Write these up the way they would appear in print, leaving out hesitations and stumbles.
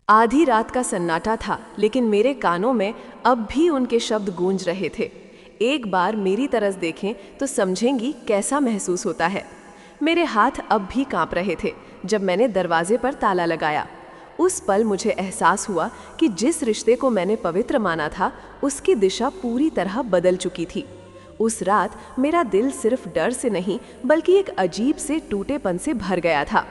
आधी रात का सन्नाटा था, लेकिन मेरे कानों में अब भी उनके शब्द गूंज रहे थे। एक बार मेरी तरफ देखें तो समझेंगी कैसा महसूस होता है। मेरे हाथ अब भी कांप रहे थे जब मैंने दरवाजे पर ताला लगाया। उस पल मुझे एहसास हुआ कि जिस रिश्ते को मैंने पवित्र माना था, उसकी दिशा पूरी तरह बदल चुकी थी। उस रात मेरा दिल सिर्फ डर से नहीं, बल्कि एक अजीब से टूटेपन से भर गया था।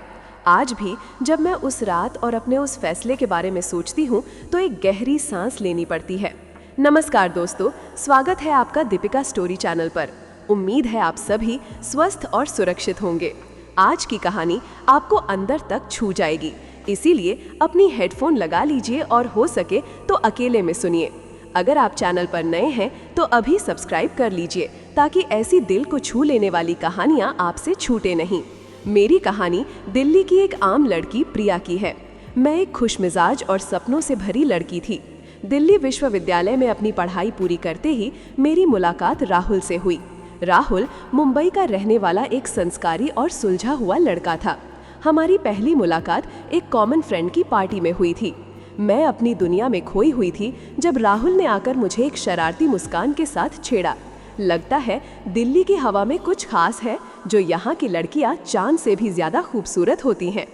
आज भी जब मैं उस रात और अपने उस फैसले के बारे में सोचती हूँ तो एक गहरी सांस लेनी पड़ती है। नमस्कार दोस्तों, स्वागत है आपका दीपिका स्टोरी चैनल पर। उम्मीद है आप सभी स्वस्थ और सुरक्षित होंगे। आज की कहानी आपको अंदर तक छू जाएगी, इसीलिए अपनी हेडफोन लगा लीजिए और हो सके तो अकेले में सुनिए। अगर आप चैनल पर नए हैं तो अभी सब्सक्राइब कर लीजिए ताकि ऐसी दिल को छू लेने वाली कहानियां आपसे छूटे नहीं। मेरी कहानी दिल्ली की एक आम लड़की प्रिया की है। मैं एक खुशमिजाज और सपनों से भरी लड़की थी। दिल्ली विश्वविद्यालय में अपनी पढ़ाई पूरी करते ही मेरी मुलाकात राहुल से हुई। राहुल मुंबई का रहने वाला एक संस्कारी और सुलझा हुआ लड़का था। हमारी पहली मुलाकात एक कॉमन फ्रेंड की पार्टी में हुई थी। मैं अपनी दुनिया में खोई हुई थी जब राहुल ने आकर मुझे एक शरारती मुस्कान के साथ छेड़ा। लगता है दिल्ली की हवा में कुछ खास है, जो यहाँ की लड़कियाँ चांद से भी ज्यादा खूबसूरत होती हैं।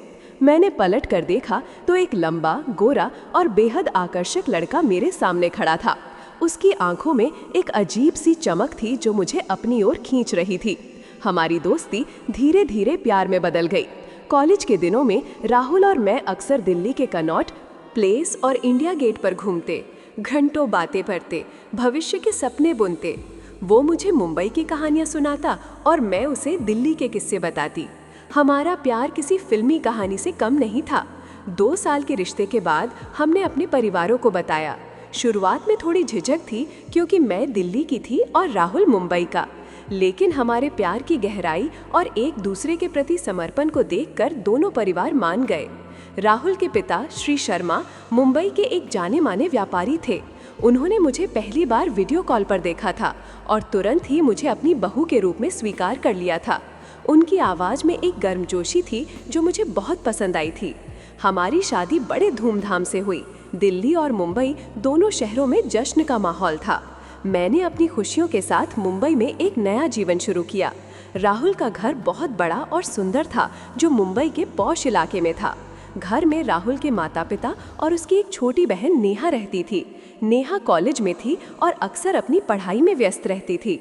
मैंने पलट कर देखा तो एक लंबा, गोरा और बेहद आकर्षक लड़का मेरे सामने खड़ा था। उसकी आंखों में एक अजीब सी चमक थी जो मुझे अपनी ओर खींच रही थी। हमारी दोस्ती धीरे धीरे प्यार में बदल गई। कॉलेज के दिनों में राहुल और मैं अक्सर दिल्ली के कनॉट प्लेस और इंडिया गेट पर घूमते, घंटों बातें करते, भविष्य के सपने बुनते। वो मुझे मुंबई की कहानियां सुनाता और मैं उसे दिल्ली के किस्से बताती। हमारा प्यार किसी फिल्मी कहानी से कम नहीं था। 2 साल के रिश्ते के बाद हमने अपने परिवारों को बताया। शुरुआत में थोड़ी झिझक थी क्योंकि मैं दिल्ली की थी और राहुल मुंबई का, लेकिन हमारे प्यार की गहराई और एक दूसरे के प्रति समर्पण को देखकर दोनों परिवार मान गए। राहुल के पिता श्री शर्मा मुंबई के एक जाने माने व्यापारी थे। उन्होंने मुझे पहली बार वीडियो कॉल पर देखा था और तुरंत ही मुझे अपनी बहू के रूप में स्वीकार कर लिया था। उनकी आवाज़ में एक गर्मजोशी थी जो मुझे बहुत पसंद आई थी। हमारी शादी बड़े धूमधाम से हुई। दिल्ली और मुंबई दोनों शहरों में जश्न का माहौल था। मैंने अपनी खुशियों के साथ मुंबई में एक नया जीवन शुरू किया। राहुल का घर बहुत बड़ा और सुंदर था, जो मुंबई के पॉश इलाके में था। घर में राहुल के माता पिता और उसकी एक छोटी बहन नेहा रहती थी। नेहा कॉलेज में थी और अक्सर अपनी पढ़ाई में व्यस्त रहती थी।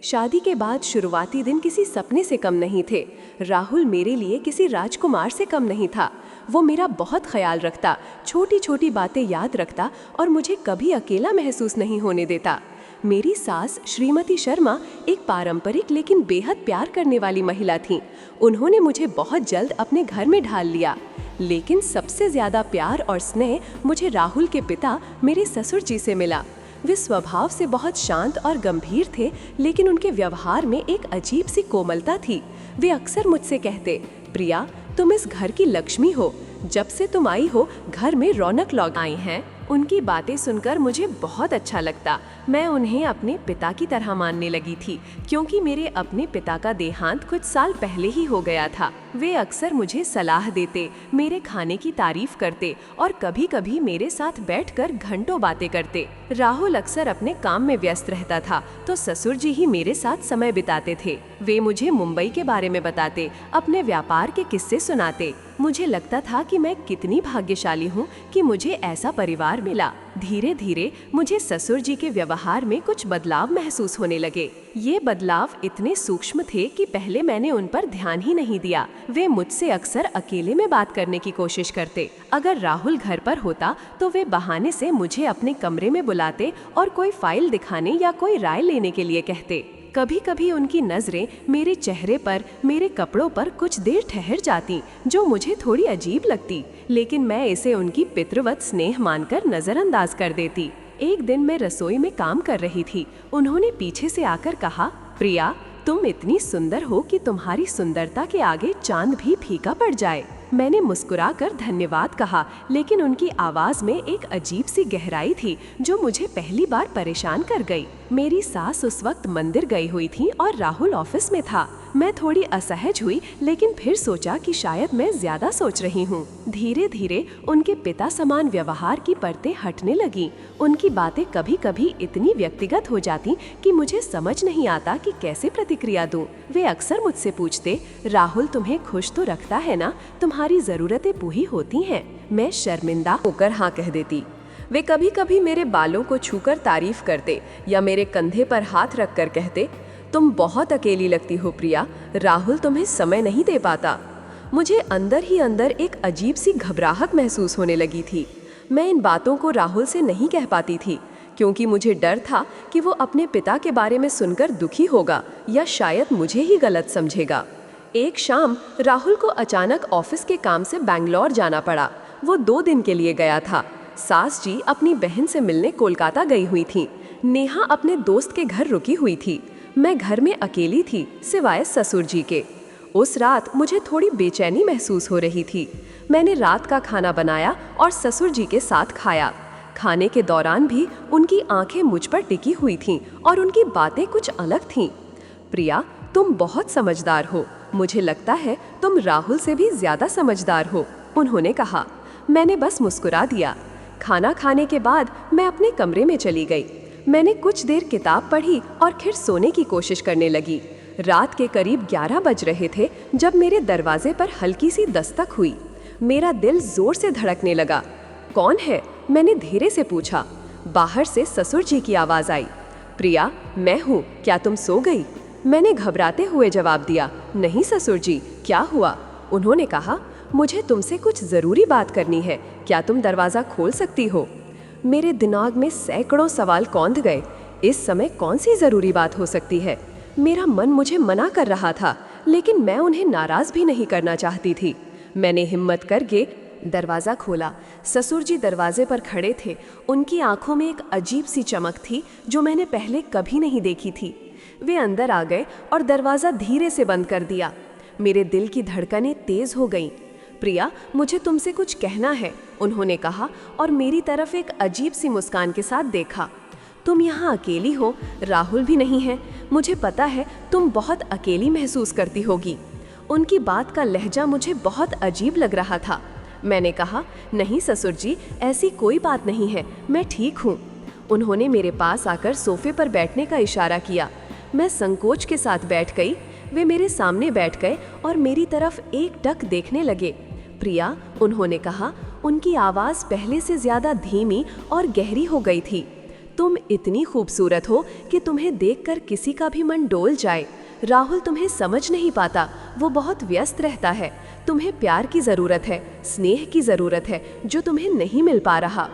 शादी के बाद शुरुआती दिन किसी सपने से कम नहीं थे। राहुल मेरे लिए किसी राजकुमार से कम नहीं था। वो मेरा बहुत ख्याल रखता, छोटी छोटी बातें याद रखता और मुझे कभी अकेला महसूस नहीं होने देता। मेरी सास श्रीमती शर्मा एक पारंपरिक लेकिन बेहद प्यार करने वाली महिला थीं। उन्होंने मुझे बहुत जल्द अपने घर में ढाल लिया, लेकिन सबसे ज्यादा प्यार और स्नेह मुझे राहुल के पिता मेरे ससुर जी से मिला। वे स्वभाव से बहुत शांत और गंभीर थे, लेकिन उनके व्यवहार में एक अजीब सी कोमलता थी। वे अक्सर मुझसे कहते, प्रिया, तुम इस घर की लक्ष्मी हो। जब से तुम आई हो, घर में रौनक लौट आई है। उनकी बातें सुनकर मुझे बहुत अच्छा लगता। मैं उन्हें अपने पिता की तरह मानने लगी थी, क्योंकि मेरे अपने पिता का देहांत कुछ साल पहले ही हो गया था। वे अक्सर मुझे सलाह देते, मेरे खाने की तारीफ करते और कभी कभी मेरे साथ बैठकर घंटों बातें करते। राहुल अक्सर अपने काम में व्यस्त रहता था, तो ससुर जी ही मेरे साथ समय बिताते थे। वे मुझे मुंबई के बारे में बताते, अपने व्यापार के किस्से सुनाते। मुझे लगता था कि मैं कितनी भाग्यशाली हूँ कि मुझे ऐसा परिवार मिला। धीरे धीरे मुझे ससुर जी के व्यवहार में कुछ बदलाव महसूस होने लगे। ये बदलाव इतने सूक्ष्म थे कि पहले मैंने उन पर ध्यान ही नहीं दिया। वे मुझसे अक्सर अकेले में बात करने की कोशिश करते। अगर राहुल घर पर होता तो वे बहाने से मुझे अपने कमरे में बुलाते और कोई फाइल दिखाने या कोई राय लेने के लिए कहते। कभी कभी उनकी नज़रें मेरे चेहरे पर, मेरे कपड़ों पर कुछ देर ठहर जाती, जो मुझे थोड़ी अजीब लगती, लेकिन मैं इसे उनकी पितृवत स्नेह मानकर नज़रअंदाज कर देती। एक दिन मैं रसोई में काम कर रही थी। उन्होंने पीछे से आकर कहा, प्रिया, तुम इतनी सुंदर हो कि तुम्हारी सुंदरता के आगे चांद भी फीका पड़ जाए। मैंने मुस्कुराकर धन्यवाद कहा, लेकिन उनकी आवाज में एक अजीब सी गहराई थी जो मुझे पहली बार परेशान कर गई। मेरी सास उस वक्त मंदिर गई हुई थी और राहुल ऑफिस में था। मैं थोड़ी असहज हुई, लेकिन फिर सोचा कि शायद मैं ज्यादा सोच रही हूँ। धीरे धीरे उनके पिता समान व्यवहार की परतें हटने लगी। उनकी बातें कभी कभी इतनी व्यक्तिगत हो जाती कि मुझे समझ नहीं आता कि कैसे प्रतिक्रिया दूं। वे अक्सर मुझसे पूछते, राहुल तुम्हें खुश तो रखता है ना, तुम्हारी जरूरतें पूरी होती हैं। मैं शर्मिंदा होकर हाँ कह देती। वे कभी कभी मेरे बालों को छूकर तारीफ करते या मेरे कंधे पर हाथ रखकर कहते, तुम बहुत अकेली लगती हो प्रिया, राहुल तुम्हें समय नहीं दे पाता। मुझे अंदर ही अंदर एक अजीब सी घबराहट महसूस होने लगी थी। मैं इन बातों को राहुल से नहीं कह पाती थी, क्योंकि मुझे डर था कि वो अपने पिता के बारे में सुनकर दुखी होगा या शायद मुझे ही गलत समझेगा। एक शाम राहुल को अचानक ऑफिस के काम से बैंगलोर जाना पड़ा। वो 2 दिन के लिए गया था। सास जी अपनी बहन से मिलने कोलकाता गई हुई थी। नेहा अपने दोस्त के घर रुकी हुई थी। मैं घर में अकेली थी, सिवाय ससुर जी के। उस रात मुझे थोड़ी बेचैनी महसूस हो रही थी। मैंने रात का खाना बनाया और ससुर जी के साथ खाया। खाने के दौरान भी उनकी आंखें मुझ पर टिकी हुई थीं और उनकी बातें कुछ अलग थीं। प्रिया, तुम बहुत समझदार हो। मुझे लगता है तुम राहुल से भी ज्यादा समझदार हो, उन्होंने कहा। मैंने बस मुस्कुरा दिया। खाना खाने के बाद मैं अपने कमरे में चली गई। मैंने कुछ देर किताब पढ़ी और फिर सोने की कोशिश करने लगी। रात के करीब 11 बज रहे थे जब मेरे दरवाजे पर हल्की सी दस्तक हुई। मेरा दिल जोर से धड़कने लगा। कौन है? मैंने धीरे से पूछा। बाहर से ससुर जी की आवाज़ आई। प्रिया, मैं हूँ, क्या तुम सो गई? मैंने घबराते हुए जवाब दिया, नहीं ससुर जी, क्या हुआ? उन्होंने कहा, मुझे तुमसे कुछ ज़रूरी बात करनी है, क्या तुम दरवाज़ा खोल सकती हो? मेरे दिमाग में सैकड़ों सवाल कौंध गए। इस समय कौन सी ज़रूरी बात हो सकती है? मेरा मन मुझे मना कर रहा था, लेकिन मैं उन्हें नाराज़ भी नहीं करना चाहती थी। मैंने हिम्मत करके दरवाज़ा खोला। ससुर जी दरवाजे पर खड़े थे। उनकी आंखों में एक अजीब सी चमक थी जो मैंने पहले कभी नहीं देखी थी। वे अंदर आ गए और दरवाज़ा धीरे से बंद कर दिया। मेरे दिल की धड़कनें तेज़ हो गईं। प्रिया, मुझे तुमसे कुछ कहना है, उन्होंने कहा और मेरी तरफ एक अजीब सी मुस्कान के साथ देखा। तुम यहाँ अकेली हो, राहुल भी नहीं है। मुझे पता है तुम बहुत अकेली महसूस करती होगी। उनकी बात का लहजा मुझे बहुत अजीब लग रहा था। मैंने कहा, नहीं ससुर जी, ऐसी कोई बात नहीं है, मैं ठीक हूँ। उन्होंने मेरे पास आकर सोफे पर बैठने का इशारा किया। मैं संकोच के साथ बैठ गई। वे मेरे सामने बैठ गए और मेरी तरफ एकटक देखने लगे। प्रिया, उन्होंने कहा, उनकी आवाज़ पहले से ज़्यादा धीमी और गहरी हो गई थी। तुम इतनी खूबसूरत हो कि तुम्हें देखकर किसी का भी मन डोल जाए। राहुल तुम्हें समझ नहीं पाता, वो बहुत व्यस्त रहता है। तुम्हें प्यार की ज़रूरत है, स्नेह की ज़रूरत है, जो तुम्हें नहीं मिल पा रहा।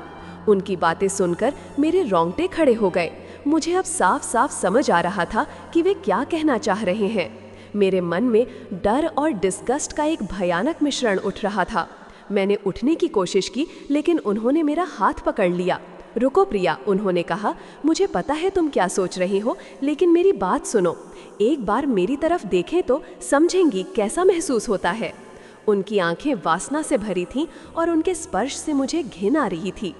उनकी बातें सुनकर मेरे रोंगटे खड़े हो गए। मुझे अब साफ साफ समझ आ रहा था कि वे क्या कहना चाह रहे हैं। मेरे मन में डर और डिस्गस्ट का एक भयानक मिश्रण उठ रहा था। मैंने उठने की कोशिश की, लेकिन उन्होंने मेरा हाथ पकड़ लिया। रुको प्रिया, उन्होंने कहा, मुझे पता है तुम क्या सोच रही हो, लेकिन मेरी बात सुनो। एक बार मेरी तरफ देखें तो समझेंगी कैसा महसूस होता है। उनकी आंखें वासना से भरी थीं और उनके स्पर्श से मुझे घिन आ रही थी।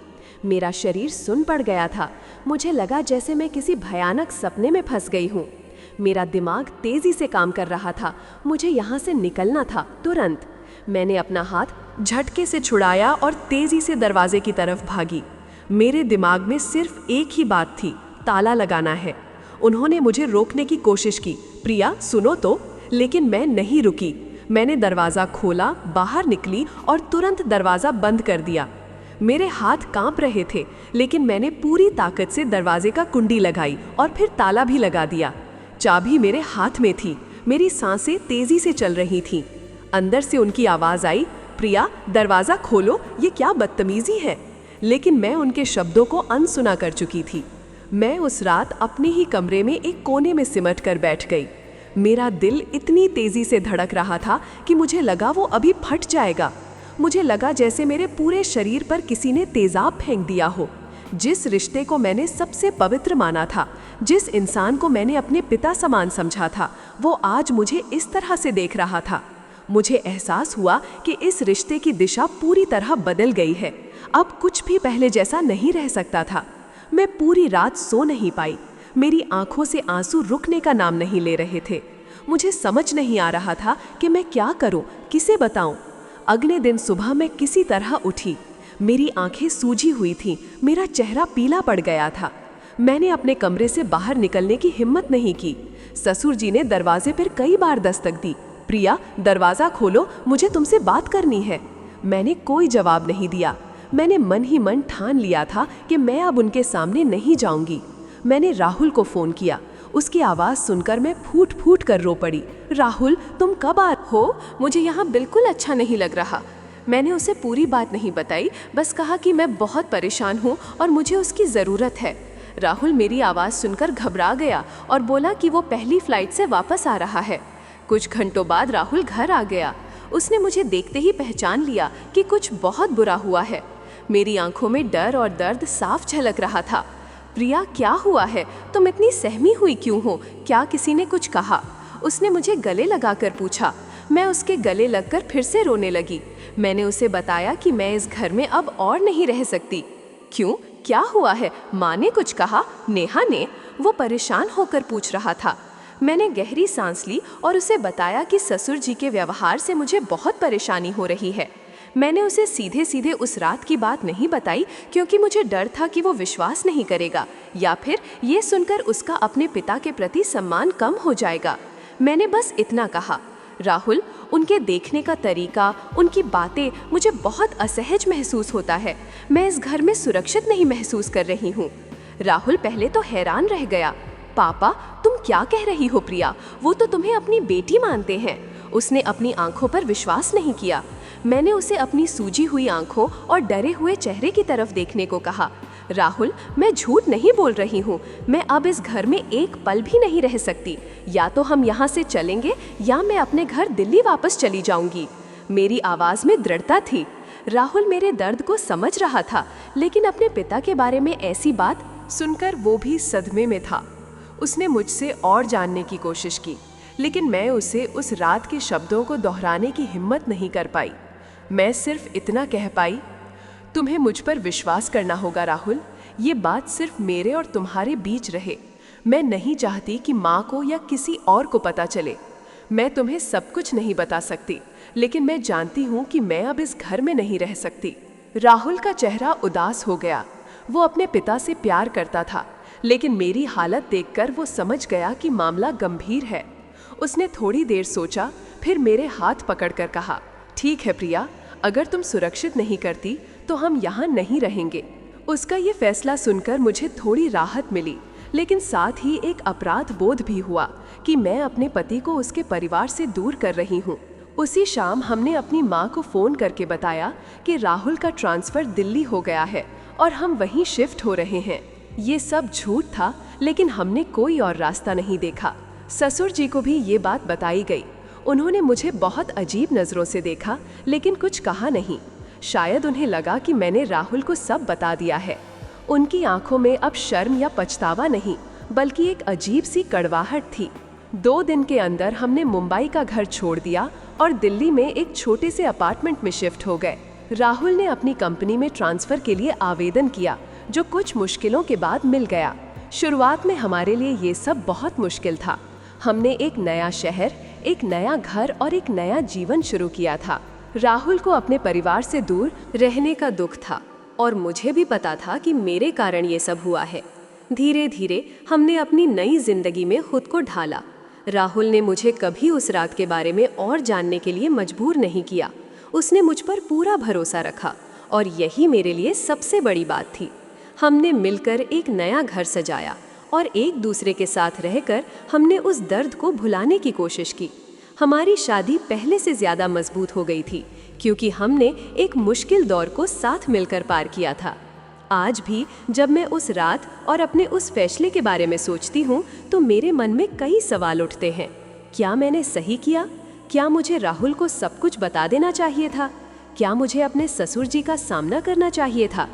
मेरा शरीर सुन पड़ गया था। मुझे लगा जैसे मैं किसी भयानक सपने में फंस गई हूँ। मेरा दिमाग तेजी से काम कर रहा था। मुझे यहाँ से निकलना था, तुरंत। मैंने अपना हाथ झटके से छुड़ाया और तेजी से दरवाजे की तरफ भागी। मेरे दिमाग में सिर्फ एक ही बात थी, ताला लगाना है। उन्होंने मुझे रोकने की कोशिश की, प्रिया सुनो तो, लेकिन मैं नहीं रुकी। मैंने दरवाज़ा खोला, बाहर निकली और तुरंत दरवाज़ा बंद कर दिया। मेरे हाथ कांप रहे थे, लेकिन मैंने पूरी ताकत से दरवाजे का कुंडी लगाई और फिर ताला भी लगा दिया। चाबी मेरे हाथ में थी। मेरी सांसें तेजी से चल रही थीं। अंदर से उनकी आवाज़ आई, प्रिया दरवाज़ा खोलो, ये क्या बदतमीजी है। लेकिन मैं उनके शब्दों को अनसुना कर चुकी थी। मैं उस रात अपने ही कमरे में एक कोने में सिमट कर बैठ गई। मेरा दिल इतनी तेजी से धड़क रहा था कि मुझे लगा वो अभी फट जाएगा। मुझे लगा जैसे मेरे पूरे शरीर पर किसी ने तेजाब फेंक दिया हो। जिस रिश्ते को मैंने सबसे पवित्र माना था, जिस इंसान को मैंने अपने पिता समान समझा था, वो आज मुझे इस तरह से देख रहा था। मुझे एहसास हुआ कि इस रिश्ते की दिशा पूरी तरह बदल गई है। अब कुछ भी पहले जैसा नहीं रह सकता था। मैं पूरी रात सो नहीं पाई। मेरी आंखों से आंसू रुकने का नाम नहीं ले रहे थे। मुझे समझ नहीं आ रहा था कि मैं क्या करूं, किसे बताऊं। अगले दिन सुबह मैं किसी तरह उठी। मेरी आंखें सूजी हुई थीं, मेरा चेहरा पीला पड़ गया था। मैंने अपने कमरे से बाहर निकलने की हिम्मत नहीं की। ससुर जी ने दरवाजे पर कई बार दस्तक दी। प्रिया, दरवाज़ा खोलो, मुझे तुमसे बात करनी है। मैंने कोई जवाब नहीं दिया। मैंने मन ही मन ठान लिया था कि मैं अब उनके सामने नहीं जाऊंगी। मैंने राहुल को फ़ोन किया। उसकी आवाज़ सुनकर मैं फूट फूट कर रो पड़ी। राहुल, तुम कब आ हो? मुझे यहाँ बिल्कुल अच्छा नहीं लग रहा। मैंने उसे पूरी बात नहीं बताई, बस कहा कि मैं बहुत परेशान हूँ और मुझे उसकी ज़रूरत है। राहुल मेरी आवाज़ सुनकर घबरा गया और बोला कि वो पहली फ़्लाइट से वापस आ रहा है। कुछ घंटों बाद राहुल घर आ गया। उसने मुझे देखते ही पहचान लिया कि कुछ बहुत बुरा हुआ है। मेरी आंखों में डर और दर्द साफ झलक रहा था। प्रिया, क्या हुआ है? तुम इतनी सहमी हुई क्यों हो? क्या किसी ने कुछ कहा? उसने मुझे गले लगाकर पूछा। मैं उसके गले लगकर फिर से रोने लगी। मैंने उसे बताया कि मैं इस घर में अब और नहीं रह सकती। क्यों, क्या हुआ है? माँ ने कुछ कहा? नेहा ने? वो परेशान होकर पूछ रहा था। मैंने गहरी सांस ली और उसे बताया कि ससुर जी के व्यवहार से मुझे बहुत परेशानी हो रही है। मैंने उसे सीधे सीधे उस रात की बात नहीं बताई, क्योंकि मुझे डर था कि वो विश्वास नहीं करेगा या फिर ये सुनकर उसका अपने पिता के प्रति सम्मान कम हो जाएगा। मैंने बस इतना कहा, राहुल, उनके देखने का तरीका, उनकी बातें, मुझे बहुत असहज महसूस होता है। मैं इस घर में सुरक्षित नहीं महसूस कर रही हूँ। राहुल पहले तो हैरान रह गया। पापा, तुम क्या कह रही हो प्रिया? वो तो तुम्हें अपनी बेटी मानते हैं। उसने अपनी आंखों पर विश्वास नहीं किया। मैंने उसे अपनी सूजी हुई आंखों और डरे हुए चेहरे की तरफ देखने को कहा। राहुल, मैं झूठ नहीं बोल रही हूँ। मैं अब इस घर में एक पल भी नहीं रह सकती। या तो हम यहाँ से चलेंगे या मैं अपने घर दिल्ली वापस चली जाऊंगी। मेरी आवाज़ में दृढ़ता थी। राहुल मेरे दर्द को समझ रहा था, लेकिन अपने पिता के बारे में ऐसी बात सुनकर वो भी सदमे में था। उसने मुझसे और जानने की कोशिश की, लेकिन मैं उसे उस रात के शब्दों को दोहराने की हिम्मत नहीं कर पाई। मैं सिर्फ इतना कह पाई, तुम्हें मुझ पर विश्वास करना होगा राहुल। ये बात सिर्फ मेरे और तुम्हारे बीच रहे। मैं नहीं चाहती कि माँ को या किसी और को पता चले। मैं तुम्हें सब कुछ नहीं बता सकती, लेकिन मैं जानती हूँ कि मैं अब इस घर में नहीं रह सकती। राहुल का चेहरा उदास हो गया। वो अपने पिता से प्यार करता था, लेकिन मेरी हालत देखकर वो समझ गया कि मामला गंभीर है। उसने थोड़ी देर सोचा, फिर मेरे हाथ पकड़कर कहा, ठीक है प्रिया, अगर तुम सुरक्षित नहीं करती तो हम यहाँ नहीं रहेंगे। उसका ये फैसला सुनकर मुझे थोड़ी राहत मिली, लेकिन साथ ही एक अपराध बोध भी हुआ कि मैं अपने पति को उसके परिवार से दूर कर रही हूँ। उसी शाम हमने अपनी माँ को फ़ोन करके बताया कि राहुल का ट्रांसफ़र दिल्ली हो गया है और हम वहीं शिफ्ट हो रहे हैं। ये सब झूठ था, लेकिन हमने कोई और रास्ता नहीं देखा। ससुर जी को भी ये बात बताई गई। उन्होंने मुझे बहुत अजीब नज़रों से देखा, लेकिन कुछ कहा नहीं। शायद उन्हें लगा कि मैंने राहुल को सब बता दिया है। उनकी आंखों में अब शर्म या पछतावा नहीं, बल्कि एक अजीब सी कड़वाहट थी। 2 दिन के अंदर हमने मुंबई का घर छोड़ दिया और दिल्ली में एक छोटे से अपार्टमेंट में शिफ्ट हो गए। राहुल ने अपनी कंपनी में ट्रांसफ़र के लिए आवेदन किया, जो कुछ मुश्किलों के बाद मिल गया। शुरुआत में हमारे लिए ये सब बहुत मुश्किल था। हमने एक नया शहर, एक नया घर और एक नया जीवन शुरू किया था। राहुल को अपने परिवार से दूर रहने का दुख था और मुझे भी पता था कि मेरे कारण ये सब हुआ है। धीरे धीरे हमने अपनी नई जिंदगी में खुद को ढाला। राहुल ने मुझे कभी उस रात के बारे में और जानने के लिए मजबूर नहीं किया। उसने मुझ पर पूरा भरोसा रखा और यही मेरे लिए सबसे बड़ी बात थी। हमने मिलकर एक नया घर सजाया और एक दूसरे के साथ रहकर हमने उस दर्द को भुलाने की कोशिश की। हमारी शादी पहले से ज़्यादा मजबूत हो गई थी, क्योंकि हमने एक मुश्किल दौर को साथ मिलकर पार किया था। आज भी जब मैं उस रात और अपने उस फैसले के बारे में सोचती हूँ तो मेरे मन में कई सवाल उठते हैं। क्या मैंने सही किया? क्या मुझे राहुल को सब कुछ बता देना चाहिए था? क्या मुझे अपने ससुर जी का सामना करना चाहिए था?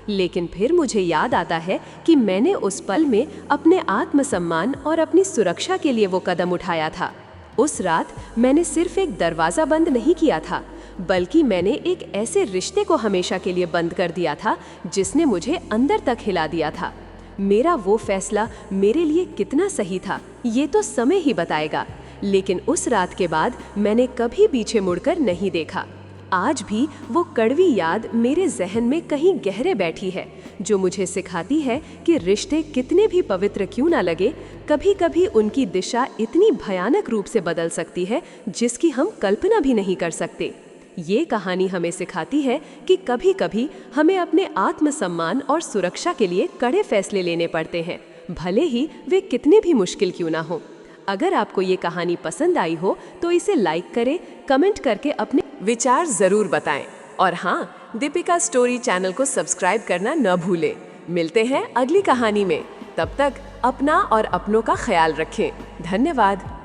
लेकिन फिर मुझे याद आता है कि मैंने उस पल में अपने आत्मसम्मान और अपनी सुरक्षा के लिए वो कदम उठाया था। उस रात मैंने सिर्फ एक दरवाज़ा बंद नहीं किया था, बल्कि मैंने एक ऐसे रिश्ते को हमेशा के लिए बंद कर दिया था जिसने मुझे अंदर तक हिला दिया था। मेरा वो फैसला मेरे लिए कितना सही था, ये तो समय ही बताएगा। लेकिन उस रात के बाद मैंने कभी पीछे मुड़कर नहीं देखा। आज भी वो कड़वी याद मेरे जहन में कहीं गहरे बैठी है, जो मुझे सिखाती है कि रिश्ते कितने भी पवित्र क्यों ना लगे, कभी कभी उनकी दिशा इतनी भयानक रूप से बदल सकती है जिसकी हम कल्पना भी नहीं कर सकते। ये कहानी हमें सिखाती है कि कभी कभी हमें अपने आत्मसम्मान और सुरक्षा के लिए कड़े फैसले लेने पड़ते हैं, भले ही वे कितने भी मुश्किल क्यों ना हो। अगर आपको ये कहानी पसंद आई हो तो इसे लाइक करें, कमेंट करके अपने विचार जरूर बताएं और हाँ, दीपिका स्टोरी चैनल को सब्सक्राइब करना न भूलें। मिलते हैं अगली कहानी में, तब तक अपना और अपनों का ख्याल रखें। धन्यवाद।